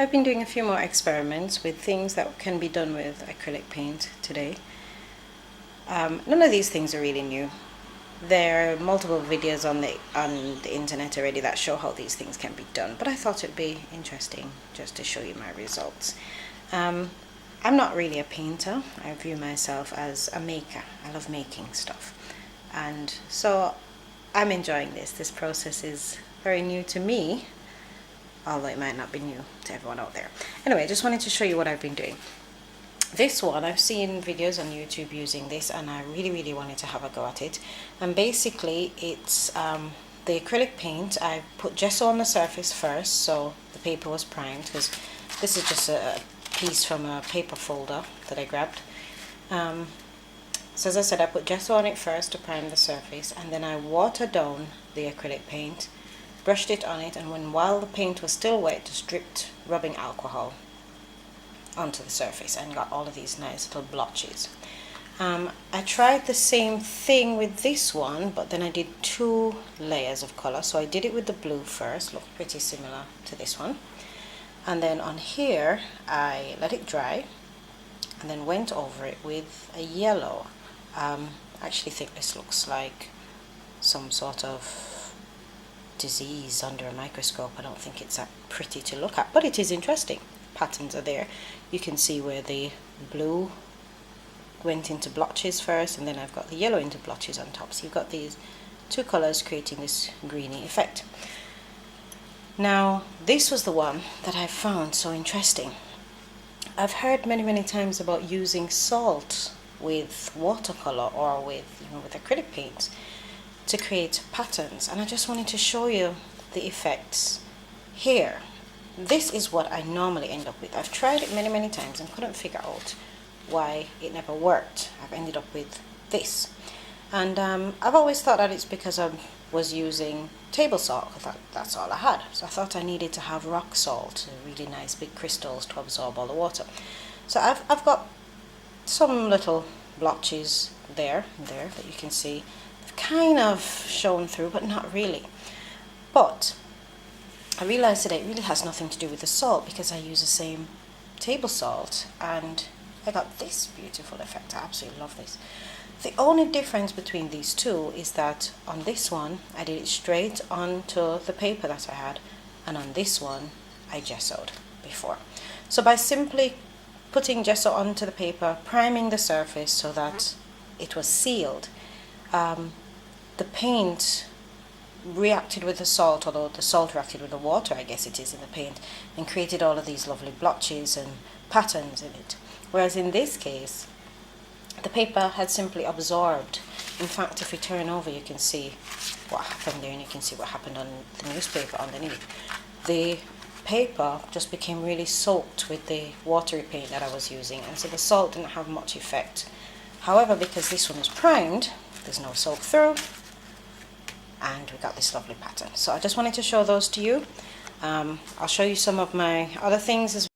I've been doing a few more experiments with things that can be done with acrylic paint today. None of these things are really new. There are multiple videos on the internet already that show how these things can be done, but I thought it'd be interesting just to show you my results. I'm not really a painter. I view myself as a maker. I love making stuff, and so I'm enjoying this. This process is very new to me, although it might not be new to everyone out there. Anyway, I just wanted to show you what I've been doing. This one, I've seen videos on YouTube using this, and I really wanted to have a go at it. And basically it's the acrylic paint. I put gesso on the surface first, so the paper was primed, because this is just a piece from a paper folder that I grabbed. So as I said, I put gesso on it first to prime the surface, and then I watered down the acrylic paint, brushed it on it, and while the paint was still wet, just dripped rubbing alcohol onto the surface and got all of these nice little blotches. I tried the same thing with this one, but then I did 2 layers of color. So I did it with the blue first, looked pretty similar to this one, and then on here I let it dry and then went over it with a yellow. I actually think this looks like some sort of disease under a microscope. I don't think it's that pretty to look at, but it is interesting. Patterns are there. You can see where the blue went into blotches first, and then I've got the yellow into blotches on top. So you've got these 2 colors creating this greeny effect. Now this was the one that I found so interesting. I've heard many times about using salt with watercolor or with acrylic paints to create patterns, and I just wanted to show you the effects here. This is what I normally end up with. I've tried it many times and couldn't figure out why it never worked. I've ended up with this, and I've always thought that it's because I was using table salt. I thought that's all I had, so I thought I needed to have rock salt, really nice big crystals to absorb all the water. So I've got some little blotches there that you can see. They've kind of shown through, but not really. But I realized that it really has nothing to do with the salt, because I use the same table salt and I got this beautiful effect. I absolutely love this. The only difference between these two is that on this one I did it straight onto the paper that I had, and on this one I gessoed before. So by simply putting gesso onto the paper, priming the surface so that it was sealed, the paint reacted with the salt, although the salt reacted with the water, I guess it is, in the paint, and created all of these lovely blotches and patterns in it. Whereas in this case, the paper had simply absorbed. In fact, if we turn over, you can see what happened there, and you can see what happened on the newspaper underneath. The paper just became really soaked with the watery paint that I was using, and so the salt didn't have much effect. However, because this one was primed, there's no soak through, and we got this lovely pattern. So I just wanted to show those to you. I'll show you some of my other things as